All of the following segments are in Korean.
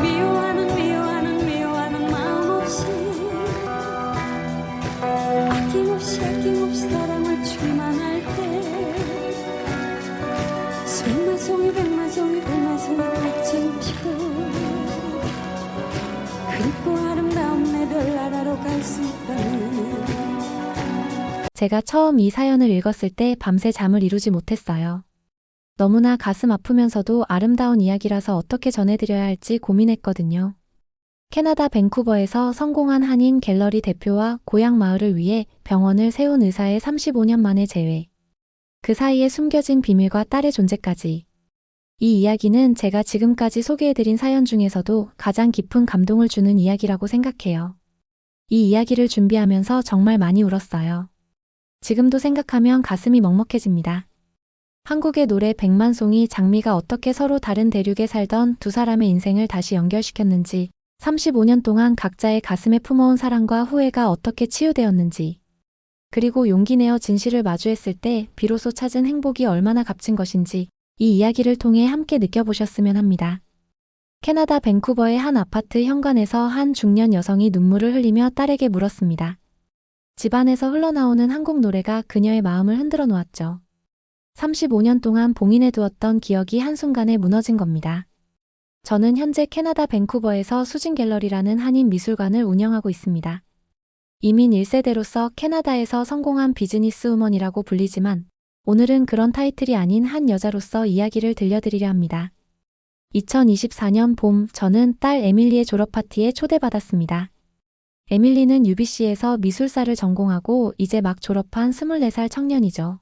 미워하는 마음 없이 아낌없이 사랑을 주기만 할 때 백만 송이 꽉찬 피도 그립고 아름다운 내 별나라로 갈 수 있다면. 제가 처음 이 사연을 읽었을 때 밤새 잠을 이루지 못했어요. 너무나 가슴 아프면서도 아름다운 이야기라서 어떻게 전해드려야 할지 고민했거든요. 캐나다 밴쿠버에서 성공한 한인 갤러리 대표와 고향 마을을 위해 병원을 세운 의사의 35년 만의 재회. 그 사이에 숨겨진 비밀과 딸의 존재까지. 이 이야기는 제가 지금까지 소개해드린 사연 중에서도 가장 깊은 감동을 주는 이야기라고 생각해요. 이 이야기를 준비하면서 정말 많이 울었어요. 지금도 생각하면 가슴이 먹먹해집니다. 한국의 노래 백만송이 장미가 어떻게 서로 다른 대륙에 살던 두 사람의 인생을 다시 연결시켰는지, 35년 동안 각자의 가슴에 품어온 사랑과 후회가 어떻게 치유되었는지, 그리고 용기 내어 진실을 마주했을 때 비로소 찾은 행복이 얼마나 값진 것인지 이 이야기를 통해 함께 느껴보셨으면 합니다. 캐나다 밴쿠버의 한 아파트 현관에서 한 중년 여성이 눈물을 흘리며 딸에게 물었습니다. 집안에서 흘러나오는 한국 노래가 그녀의 마음을 흔들어 놓았죠. 35년 동안 봉인해 두었던 기억이 한순간에 무너진 겁니다. 저는 현재 캐나다 밴쿠버에서 수진 갤러리라는 한인 미술관을 운영하고 있습니다. 이민 1세대로서 캐나다에서 성공한 비즈니스 우먼이라고 불리지만 오늘은 그런 타이틀이 아닌 한 여자로서 이야기를 들려드리려 합니다. 2024년 봄 저는 딸 에밀리의 졸업 파티에 초대받았습니다. 에밀리는 UBC에서 미술사를 전공하고 이제 막 졸업한 24살 청년이죠.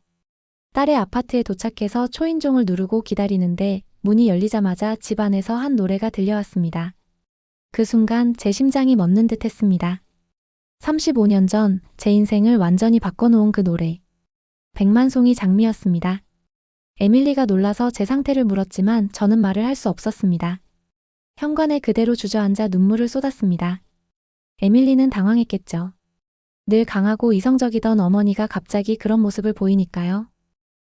딸의 아파트에 도착해서 초인종을 누르고 기다리는데 문이 열리자마자 집 안에서 한 노래가 들려왔습니다. 그 순간 제 심장이 멎는 듯 했습니다. 35년 전 제 인생을 완전히 바꿔놓은 그 노래. 백만송이 장미였습니다. 에밀리가 놀라서 제 상태를 물었지만 저는 말을 할 수 없었습니다. 현관에 그대로 주저앉아 눈물을 쏟았습니다. 에밀리는 당황했겠죠. 늘 강하고 이성적이던 어머니가 갑자기 그런 모습을 보이니까요.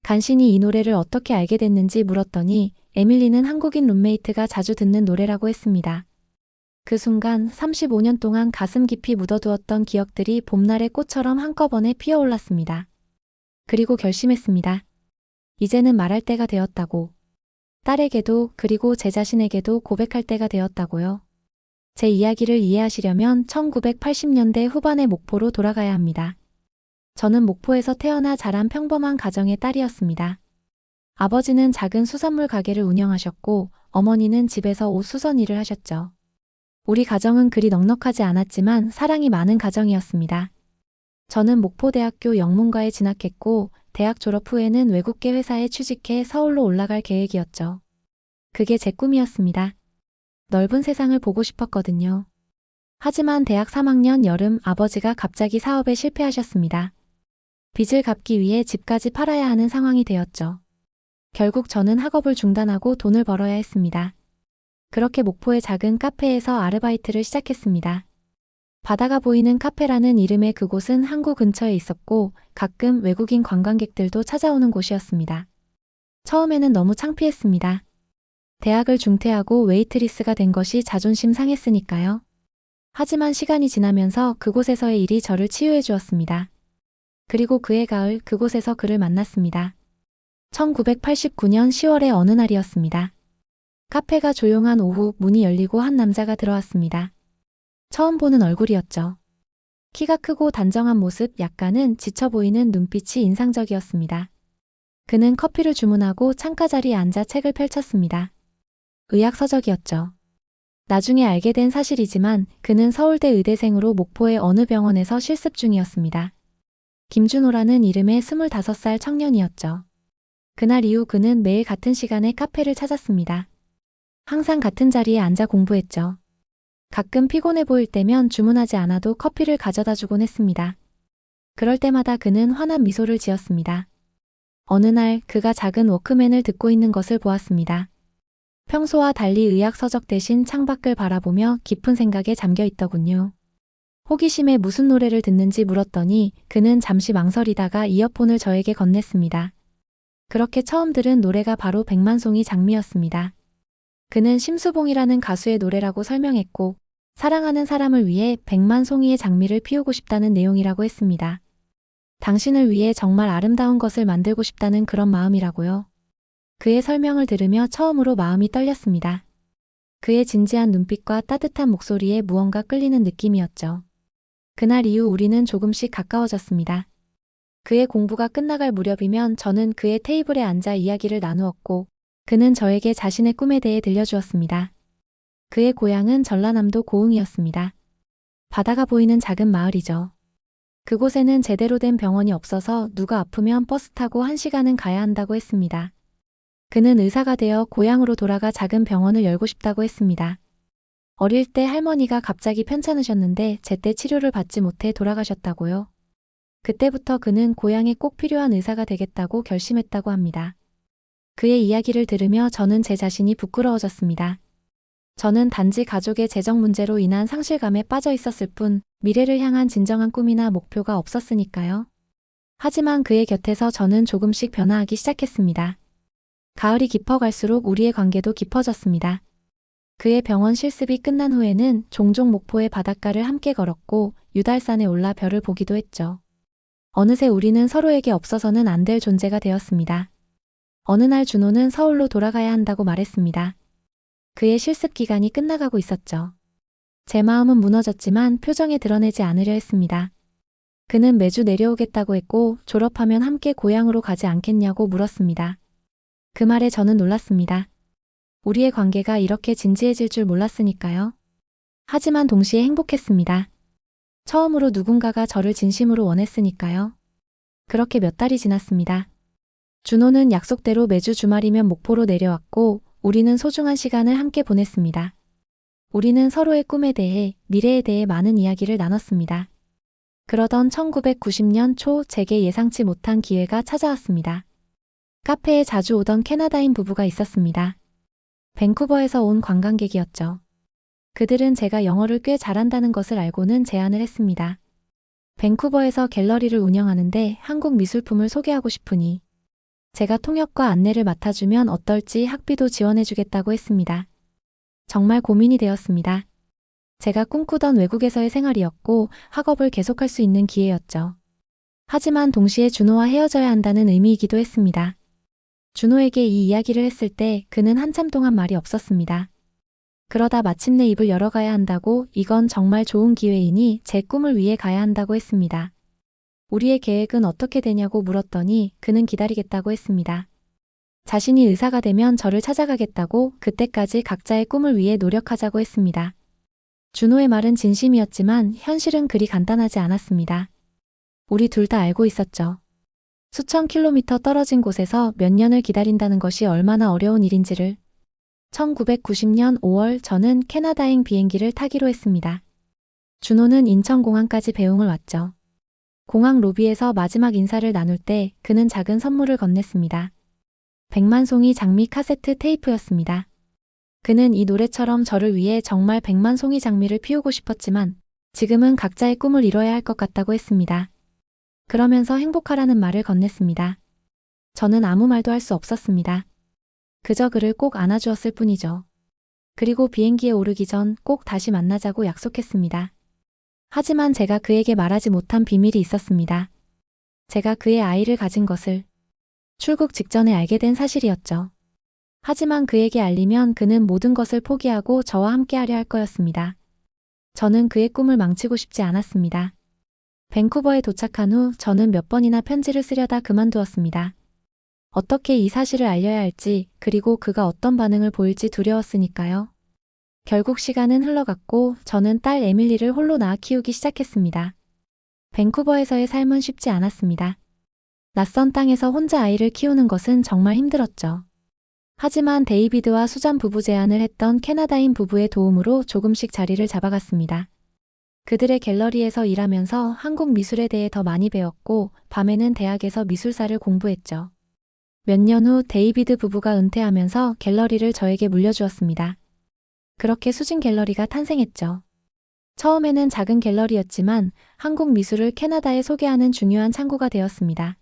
간신히 이 노래를 어떻게 알게 됐는지 물었더니 에밀리는 한국인 룸메이트가 자주 듣는 노래라고 했습니다. 그 순간 35년 동안 가슴 깊이 묻어두었던 기억들이 봄날의 꽃처럼 한꺼번에 피어올랐습니다. 그리고 결심했습니다. 이제는 말할 때가 되었다고. 딸에게도 그리고 제 자신에게도 고백할 때가 되었다고요. 제 이야기를 이해하시려면 1980년대 후반의 목포로 돌아가야 합니다. 저는 목포에서 태어나 자란 평범한 가정의 딸이었습니다. 아버지는 작은 수산물 가게를 운영하셨고 어머니는 집에서 옷 수선 일을 하셨죠. 우리 가정은 그리 넉넉하지 않았지만 사랑이 많은 가정이었습니다. 저는 목포대학교 영문과에 진학했고 대학 졸업 후에는 외국계 회사에 취직해 서울로 올라갈 계획이었죠. 그게 제 꿈이었습니다. 넓은 세상을 보고 싶었거든요. 하지만 대학 3학년 여름 아버지가 갑자기 사업에 실패하셨습니다. 빚을 갚기 위해 집까지 팔아야 하는 상황이 되었죠. 결국 저는 학업을 중단하고 돈을 벌어야 했습니다. 그렇게 목포의 작은 카페에서 아르바이트를 시작했습니다. 바다가 보이는 카페라는 이름의 그곳은 항구 근처에 있었고 가끔 외국인 관광객들도 찾아오는 곳이었습니다. 처음에는 너무 창피했습니다. 대학을 중퇴하고 웨이트리스가 된 것이 자존심 상했으니까요. 하지만 시간이 지나면서 그곳에서의 일이 저를 치유해 주었습니다. 그리고 그해 가을 그곳에서 그를 만났습니다. 1989년 10월의 어느 날이었습니다. 카페가 조용한 오후 문이 열리고 한 남자가 들어왔습니다. 처음 보는 얼굴이었죠. 키가 크고 단정한 모습, 약간은 지쳐 보이는 눈빛이 인상적이었습니다. 그는 커피를 주문하고 창가 자리에 앉아 책을 펼쳤습니다. 의학 서적이었죠. 나중에 알게 된 사실이지만 그는 서울대 의대생으로 목포의 어느 병원에서 실습 중이었습니다. 김준호라는 이름의 25살 청년이었죠. 그날 이후 그는 매일 같은 시간에 카페를 찾았습니다. 항상 같은 자리에 앉아 공부했죠. 가끔 피곤해 보일 때면 주문하지 않아도 커피를 가져다 주곤 했습니다. 그럴 때마다 그는 환한 미소를 지었습니다. 어느 날 그가 작은 워크맨을 듣고 있는 것을 보았습니다. 평소와 달리 의학 서적 대신 창밖을 바라보며 깊은 생각에 잠겨 있더군요. 호기심에 무슨 노래를 듣는지 물었더니 그는 잠시 망설이다가 이어폰을 저에게 건넸습니다. 그렇게 처음 들은 노래가 바로 백만송이 장미였습니다. 그는 심수봉이라는 가수의 노래라고 설명했고, 사랑하는 사람을 위해 100만 송이의 장미를 피우고 싶다는 내용이라고 했습니다. 당신을 위해 정말 아름다운 것을 만들고 싶다는 그런 마음이라고요. 그의 설명을 들으며 처음으로 마음이 떨렸습니다. 그의 진지한 눈빛과 따뜻한 목소리에 무언가 끌리는 느낌이었죠. 그날 이후 우리는 조금씩 가까워졌습니다. 그의 공부가 끝나갈 무렵이면 저는 그의 테이블에 앉아 이야기를 나누었고, 그는 저에게 자신의 꿈에 대해 들려주었습니다. 그의 고향은 전라남도 고흥이었습니다. 바다가 보이는 작은 마을이죠. 그곳에는 제대로 된 병원이 없어서 누가 아프면 버스 타고 1시간은 가야 한다고 했습니다. 그는 의사가 되어 고향으로 돌아가 작은 병원을 열고 싶다고 했습니다. 어릴 때 할머니가 갑자기 편찮으셨는데 제때 치료를 받지 못해 돌아가셨다고요. 그때부터 그는 고향에 꼭 필요한 의사가 되겠다고 결심했다고 합니다. 그의 이야기를 들으며 저는 제 자신이 부끄러워졌습니다. 저는 단지 가족의 재정 문제로 인한 상실감에 빠져 있었을 뿐 미래를 향한 진정한 꿈이나 목표가 없었으니까요. 하지만 그의 곁에서 저는 조금씩 변화하기 시작했습니다. 가을이 깊어갈수록 우리의 관계도 깊어졌습니다. 그의 병원 실습이 끝난 후에는 종종 목포의 바닷가를 함께 걸었고 유달산에 올라 별을 보기도 했죠. 어느새 우리는 서로에게 없어서는 안 될 존재가 되었습니다. 어느 날 준호는 서울로 돌아가야 한다고 말했습니다. 그의 실습 기간이 끝나가고 있었죠. 제 마음은 무너졌지만 표정에 드러내지 않으려 했습니다. 그는 매주 내려오겠다고 했고 졸업하면 함께 고향으로 가지 않겠냐고 물었습니다. 그 말에 저는 놀랐습니다. 우리의 관계가 이렇게 진지해질 줄 몰랐으니까요. 하지만 동시에 행복했습니다. 처음으로 누군가가 저를 진심으로 원했으니까요. 그렇게 몇 달이 지났습니다. 준호는 약속대로 매주 주말이면 목포로 내려왔고 우리는 소중한 시간을 함께 보냈습니다. 우리는 서로의 꿈에 대해, 미래에 대해 많은 이야기를 나눴습니다. 그러던 1990년 초 제게 예상치 못한 기회가 찾아왔습니다. 카페에 자주 오던 캐나다인 부부가 있었습니다. 밴쿠버에서 온 관광객이었죠. 그들은 제가 영어를 꽤 잘한다는 것을 알고는 제안을 했습니다. 밴쿠버에서 갤러리를 운영하는데 한국 미술품을 소개하고 싶으니 제가 통역과 안내를 맡아주면 어떨지 학비도 지원해주겠다고 했습니다. 정말 고민이 되었습니다. 제가 꿈꾸던 외국에서의 생활이었고 학업을 계속할 수 있는 기회였죠. 하지만 동시에 준호와 헤어져야 한다는 의미이기도 했습니다. 준호에게 이 이야기를 했을 때 그는 한참 동안 말이 없었습니다. 그러다 마침내 입을 열어가야 한다고 이건 정말 좋은 기회이니 제 꿈을 위해 가야 한다고 했습니다. 우리의 계획은 어떻게 되냐고 물었더니 그는 기다리겠다고 했습니다. 자신이 의사가 되면 저를 찾아가겠다고 그때까지 각자의 꿈을 위해 노력하자고 했습니다. 준호의 말은 진심이었지만 현실은 그리 간단하지 않았습니다. 우리 둘 다 알고 있었죠. 수천 킬로미터 떨어진 곳에서 몇 년을 기다린다는 것이 얼마나 어려운 일인지를. 1990년 5월 저는 캐나다행 비행기를 타기로 했습니다. 준호는 인천공항까지 배웅을 왔죠. 공항 로비에서 마지막 인사를 나눌 때 그는 작은 선물을 건넸습니다. 100만 송이 장미 카세트 테이프였습니다. 그는 이 노래처럼 저를 위해 정말 100만 송이 장미를 피우고 싶었지만 지금은 각자의 꿈을 이뤄야 할 것 같다고 했습니다. 그러면서 행복하라는 말을 건넸습니다. 저는 아무 말도 할 수 없었습니다. 그저 그를 꼭 안아주었을 뿐이죠. 그리고 비행기에 오르기 전 꼭 다시 만나자고 약속했습니다. 하지만 제가 그에게 말하지 못한 비밀이 있었습니다. 제가 그의 아이를 가진 것을 출국 직전에 알게 된 사실이었죠. 하지만 그에게 알리면 그는 모든 것을 포기하고 저와 함께하려 할 거였습니다. 저는 그의 꿈을 망치고 싶지 않았습니다. 밴쿠버에 도착한 후 저는 몇 번이나 편지를 쓰려다 그만두었습니다. 어떻게 이 사실을 알려야 할지 그리고 그가 어떤 반응을 보일지 두려웠으니까요. 결국 시간은 흘러갔고 저는 딸 에밀리를 홀로 낳아 키우기 시작했습니다. 밴쿠버에서의 삶은 쉽지 않았습니다. 낯선 땅에서 혼자 아이를 키우는 것은 정말 힘들었죠. 하지만 데이비드와 수잔 부부 제안을 했던 캐나다인 부부의 도움으로 조금씩 자리를 잡아갔습니다. 그들의 갤러리에서 일하면서 한국 미술에 대해 더 많이 배웠고 밤에는 대학에서 미술사를 공부했죠. 몇 년 후 데이비드 부부가 은퇴하면서 갤러리를 저에게 물려주었습니다. 그렇게 수진 갤러리가 탄생했죠. 처음에는 작은 갤러리였지만 한국 미술을 캐나다에 소개하는 중요한 창구가 되었습니다.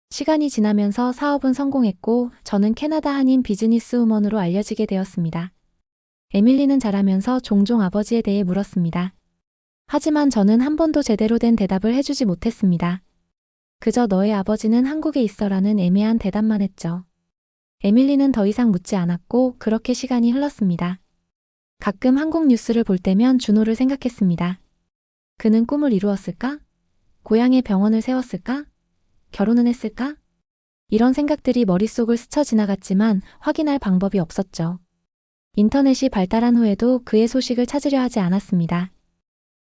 시간이 지나면서 사업은 성공했고 저는 캐나다 한인 비즈니스 우먼으로 알려지게 되었습니다. 에밀리는 자라면서 종종 아버지에 대해 물었습니다. 하지만 저는 한 번도 제대로 된 대답을 해주지 못했습니다. 그저 너의 아버지는 한국에 있어라는 애매한 대답만 했죠. 에밀리는 더 이상 묻지 않았고 그렇게 시간이 흘렀습니다. 가끔 한국 뉴스를 볼 때면 준호를 생각했습니다. 그는 꿈을 이루었을까? 고향에 병원을 세웠을까? 결혼은 했을까? 이런 생각들이 머릿속을 스쳐 지나갔지만 확인할 방법이 없었죠. 인터넷이 발달한 후에도 그의 소식을 찾으려 하지 않았습니다.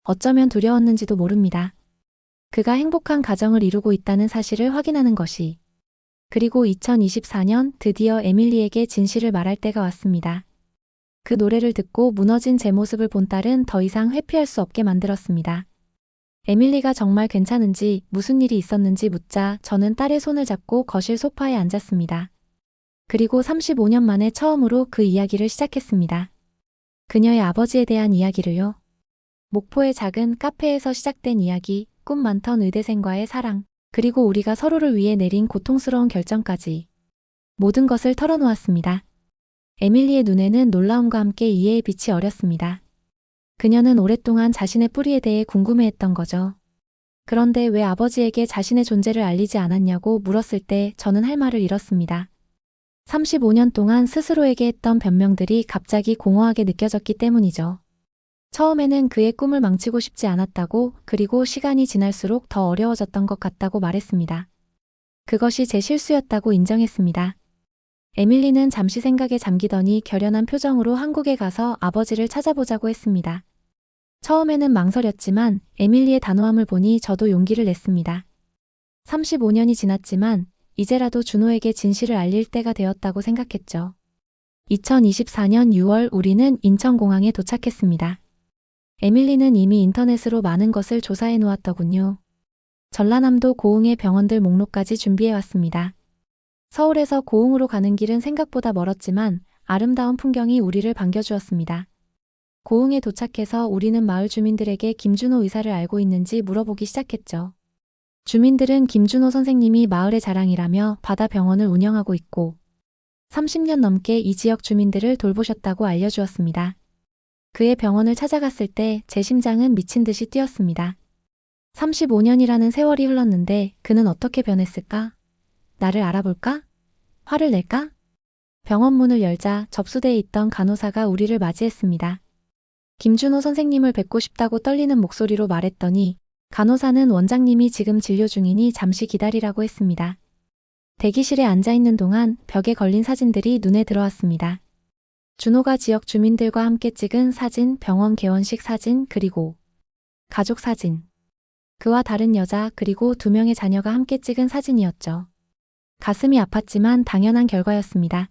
어쩌면 두려웠는지도 모릅니다. 그가 행복한 가정을 이루고 있다는 사실을 확인하는 것이. 그리고 2024년 드디어 에밀리에게 진실을 말할 때가 왔습니다. 그 노래를 듣고 무너진 제 모습을 본 딸은 더 이상 회피할 수 없게 만들었습니다. 에밀리가 정말 괜찮은지, 무슨 일이 있었는지 묻자 저는 딸의 손을 잡고 거실 소파에 앉았습니다. 그리고 35년 만에 처음으로 그 이야기를 시작했습니다. 그녀의 아버지에 대한 이야기를요. 목포의 작은 카페에서 시작된 이야기, 꿈 많던 의대생과의 사랑, 그리고 우리가 서로를 위해 내린 고통스러운 결정까지. 모든 것을 털어놓았습니다. 에밀리의 눈에는 놀라움과 함께 이해의 빛이 어렸습니다. 그녀는 오랫동안 자신의 뿌리에 대해 궁금해했던 거죠. 그런데 왜 아버지에게 자신의 존재를 알리지 않았냐고 물었을 때 저는 할 말을 잃었습니다. 35년 동안 스스로에게 했던 변명들이 갑자기 공허하게 느껴졌기 때문이죠. 처음에는 그의 꿈을 망치고 싶지 않았다고, 그리고 시간이 지날수록 더 어려워졌던 것 같다고 말했습니다. 그것이 제 실수였다고 인정했습니다. 에밀리는 잠시 생각에 잠기더니 결연한 표정으로 한국에 가서 아버지를 찾아보자고 했습니다. 처음에는 망설였지만 에밀리의 단호함을 보니 저도 용기를 냈습니다. 35년이 지났지만 이제라도 준호에게 진실을 알릴 때가 되었다고 생각했죠. 2024년 6월 우리는 인천공항에 도착했습니다. 에밀리는 이미 인터넷으로 많은 것을 조사해 놓았더군요. 전라남도 고흥의 병원들 목록까지 준비해 왔습니다. 서울에서 고흥으로 가는 길은 생각보다 멀었지만 아름다운 풍경이 우리를 반겨주었습니다. 고흥에 도착해서 우리는 마을 주민들에게 김준호 의사를 알고 있는지 물어보기 시작했죠. 주민들은 김준호 선생님이 마을의 자랑이라며 바다 병원을 운영하고 있고 30년 넘게 이 지역 주민들을 돌보셨다고 알려주었습니다. 그의 병원을 찾아갔을 때 제 심장은 미친 듯이 뛰었습니다. 35년이라는 세월이 흘렀는데 그는 어떻게 변했을까? 나를 알아볼까? 화를 낼까? 병원 문을 열자 접수대에 있던 간호사가 우리를 맞이했습니다. 김준호 선생님을 뵙고 싶다고 떨리는 목소리로 말했더니 간호사는 원장님이 지금 진료 중이니 잠시 기다리라고 했습니다. 대기실에 앉아있는 동안 벽에 걸린 사진들이 눈에 들어왔습니다. 준호가 지역 주민들과 함께 찍은 사진, 병원 개원식 사진, 그리고 가족 사진. 그와 다른 여자 그리고 2명의 자녀가 함께 찍은 사진이었죠. 가슴이 아팠지만 당연한 결과였습니다.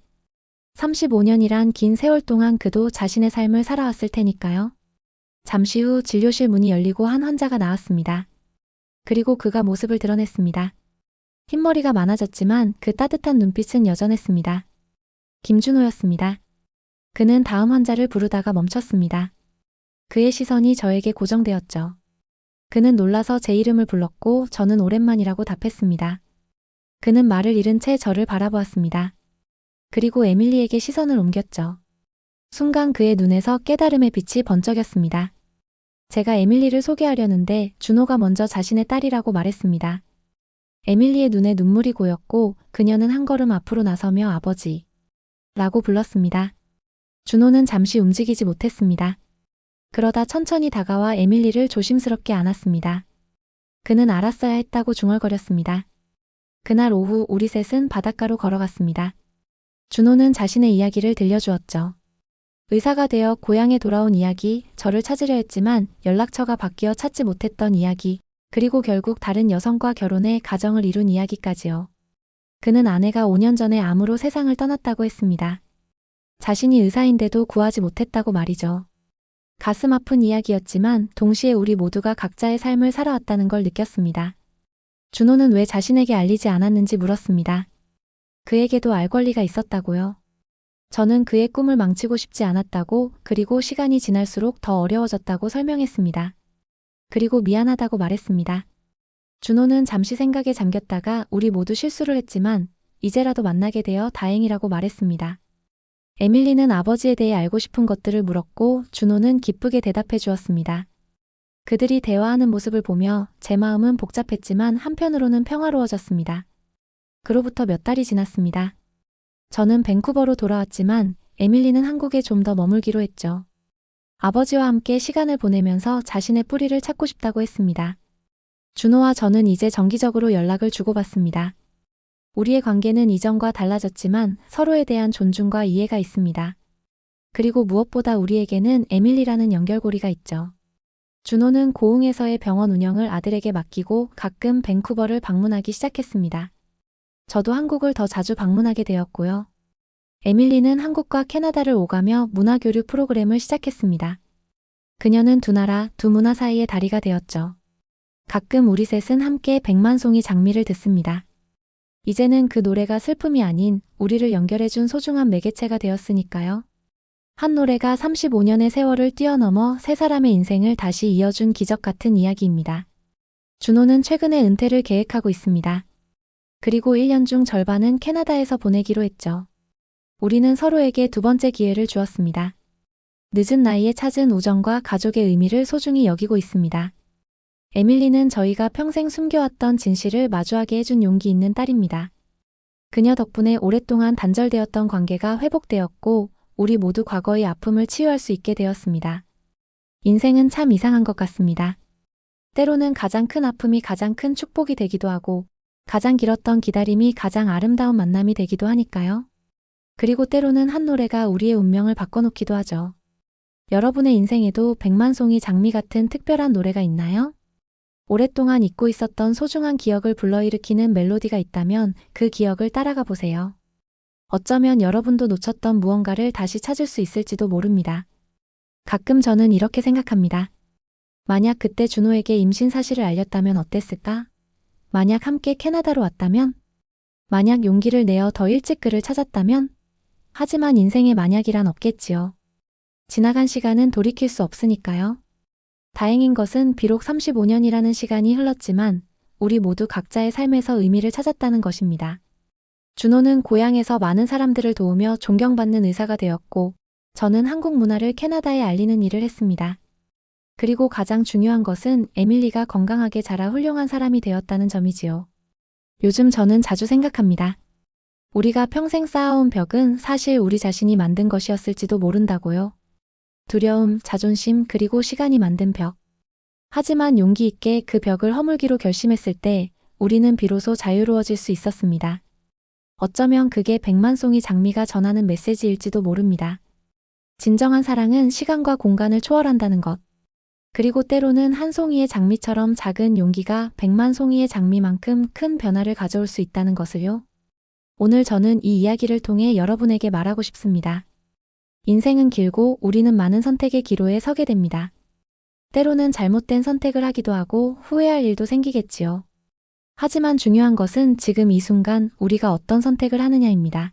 35년이란 긴 세월 동안 그도 자신의 삶을 살아왔을 테니까요. 잠시 후 진료실 문이 열리고 한 환자가 나왔습니다. 그리고 그가 모습을 드러냈습니다. 흰머리가 많아졌지만 그 따뜻한 눈빛은 여전했습니다. 김준호였습니다. 그는 다음 환자를 부르다가 멈췄습니다. 그의 시선이 저에게 고정되었죠. 그는 놀라서 제 이름을 불렀고 저는 오랜만이라고 답했습니다. 그는 말을 잃은 채 저를 바라보았습니다. 그리고 에밀리에게 시선을 옮겼죠. 순간 그의 눈에서 깨달음의 빛이 번쩍였습니다. 제가 에밀리를 소개하려는데 준호가 먼저 자신의 딸이라고 말했습니다. 에밀리의 눈에 눈물이 고였고 그녀는 한 걸음 앞으로 나서며 아버지 라고 불렀습니다. 준호는 잠시 움직이지 못했습니다. 그러다 천천히 다가와 에밀리를 조심스럽게 안았습니다. 그는 알았어야 했다고 중얼거렸습니다. 그날 오후 우리 셋은 바닷가로 걸어갔습니다. 준호는 자신의 이야기를 들려주었죠. 의사가 되어 고향에 돌아온 이야기, 저를 찾으려 했지만 연락처가 바뀌어 찾지 못했던 이야기, 그리고 결국 다른 여성과 결혼해 가정을 이룬 이야기까지요. 그는 아내가 5년 전에 암으로 세상을 떠났다고 했습니다. 자신이 의사인데도 구하지 못했다고 말이죠. 가슴 아픈 이야기였지만 동시에 우리 모두가 각자의 삶을 살아왔다는 걸 느꼈습니다. 준호는 왜 자신에게 알리지 않았는지 물었습니다. 그에게도 알 권리가 있었다고요. 저는 그의 꿈을 망치고 싶지 않았다고, 그리고 시간이 지날수록 더 어려워졌다고 설명했습니다. 그리고 미안하다고 말했습니다. 준호는 잠시 생각에 잠겼다가 우리 모두 실수를 했지만 이제라도 만나게 되어 다행이라고 말했습니다. 에밀리는 아버지에 대해 알고 싶은 것들을 물었고 준호는 기쁘게 대답해 주었습니다. 그들이 대화하는 모습을 보며 제 마음은 복잡했지만 한편으로는 평화로워졌습니다. 그로부터 몇 달이 지났습니다. 저는 밴쿠버로 돌아왔지만 에밀리는 한국에 좀 더 머물기로 했죠. 아버지와 함께 시간을 보내면서 자신의 뿌리를 찾고 싶다고 했습니다. 준호와 저는 이제 정기적으로 연락을 주고받습니다. 우리의 관계는 이전과 달라졌지만 서로에 대한 존중과 이해가 있습니다. 그리고 무엇보다 우리에게는 에밀리라는 연결고리가 있죠. 준호는 고흥에서의 병원 운영을 아들에게 맡기고 가끔 밴쿠버를 방문하기 시작했습니다. 저도 한국을 더 자주 방문하게 되었고요. 에밀리는 한국과 캐나다를 오가며 문화교류 프로그램을 시작했습니다. 그녀는 두 나라, 두 문화 사이의 다리가 되었죠. 가끔 우리 셋은 함께 백만송이 장미를 듣습니다. 이제는 그 노래가 슬픔이 아닌 우리를 연결해준 소중한 매개체가 되었으니까요. 한 노래가 35년의 세월을 뛰어넘어 세 사람의 인생을 다시 이어준 기적 같은 이야기입니다. 준호는 최근에 은퇴를 계획하고 있습니다. 그리고 1년 중 절반은 캐나다에서 보내기로 했죠. 우리는 서로에게 두 번째 기회를 주었습니다. 늦은 나이에 찾은 우정과 가족의 의미를 소중히 여기고 있습니다. 에밀리는 저희가 평생 숨겨왔던 진실을 마주하게 해준 용기 있는 딸입니다. 그녀 덕분에 오랫동안 단절되었던 관계가 회복되었고 우리 모두 과거의 아픔을 치유할 수 있게 되었습니다. 인생은 참 이상한 것 같습니다. 때로는 가장 큰 아픔이 가장 큰 축복이 되기도 하고 가장 길었던 기다림이 가장 아름다운 만남이 되기도 하니까요. 그리고 때로는 한 노래가 우리의 운명을 바꿔놓기도 하죠. 여러분의 인생에도 백만송이 장미 같은 특별한 노래가 있나요? 오랫동안 잊고 있었던 소중한 기억을 불러일으키는 멜로디가 있다면 그 기억을 따라가 보세요. 어쩌면 여러분도 놓쳤던 무언가를 다시 찾을 수 있을지도 모릅니다. 가끔 저는 이렇게 생각합니다. 만약 그때 준호에게 임신 사실을 알렸다면 어땠을까? 만약 함께 캐나다로 왔다면? 만약 용기를 내어 더 일찍 그를 찾았다면? 하지만 인생에 만약이란 없겠지요. 지나간 시간은 돌이킬 수 없으니까요. 다행인 것은 비록 35년이라는 시간이 흘렀지만 우리 모두 각자의 삶에서 의미를 찾았다는 것입니다. 준호는 고향에서 많은 사람들을 도우며 존경받는 의사가 되었고 저는 한국 문화를 캐나다에 알리는 일을 했습니다. 그리고 가장 중요한 것은 에밀리가 건강하게 자라 훌륭한 사람이 되었다는 점이지요. 요즘 저는 자주 생각합니다. 우리가 평생 쌓아온 벽은 사실 우리 자신이 만든 것이었을지도 모른다고요. 두려움, 자존심, 그리고 시간이 만든 벽. 하지만 용기 있게 그 벽을 허물기로 결심했을 때 우리는 비로소 자유로워질 수 있었습니다. 어쩌면 그게 백만송이 장미가 전하는 메시지일지도 모릅니다. 진정한 사랑은 시간과 공간을 초월한다는 것. 그리고 때로는 한 송이의 장미처럼 작은 용기가 백만 송이의 장미만큼 큰 변화를 가져올 수 있다는 것을요. 오늘 저는 이 이야기를 통해 여러분에게 말하고 싶습니다. 인생은 길고 우리는 많은 선택의 기로에 서게 됩니다. 때로는 잘못된 선택을 하기도 하고 후회할 일도 생기겠지요. 하지만 중요한 것은 지금 이 순간 우리가 어떤 선택을 하느냐입니다.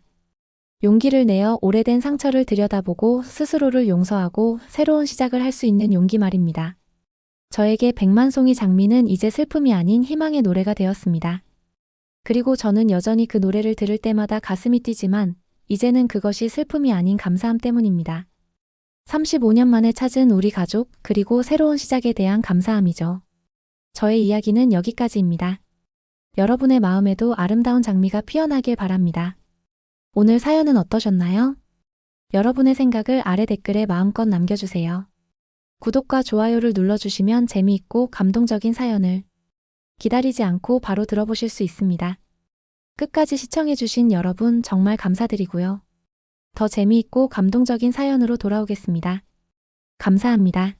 용기를 내어 오래된 상처를 들여다보고 스스로를 용서하고 새로운 시작을 할 수 있는 용기 말입니다. 저에게 백만송이 장미는 이제 슬픔이 아닌 희망의 노래가 되었습니다. 그리고 저는 여전히 그 노래를 들을 때마다 가슴이 뛰지만 이제는 그것이 슬픔이 아닌 감사함 때문입니다. 35년 만에 찾은 우리 가족, 그리고 새로운 시작에 대한 감사함이죠. 저의 이야기는 여기까지입니다. 여러분의 마음에도 아름다운 장미가 피어나길 바랍니다. 오늘 사연은 어떠셨나요? 여러분의 생각을 아래 댓글에 마음껏 남겨주세요. 구독과 좋아요를 눌러주시면 재미있고 감동적인 사연을 기다리지 않고 바로 들어보실 수 있습니다. 끝까지 시청해주신 여러분 정말 감사드리고요. 더 재미있고 감동적인 사연으로 돌아오겠습니다. 감사합니다.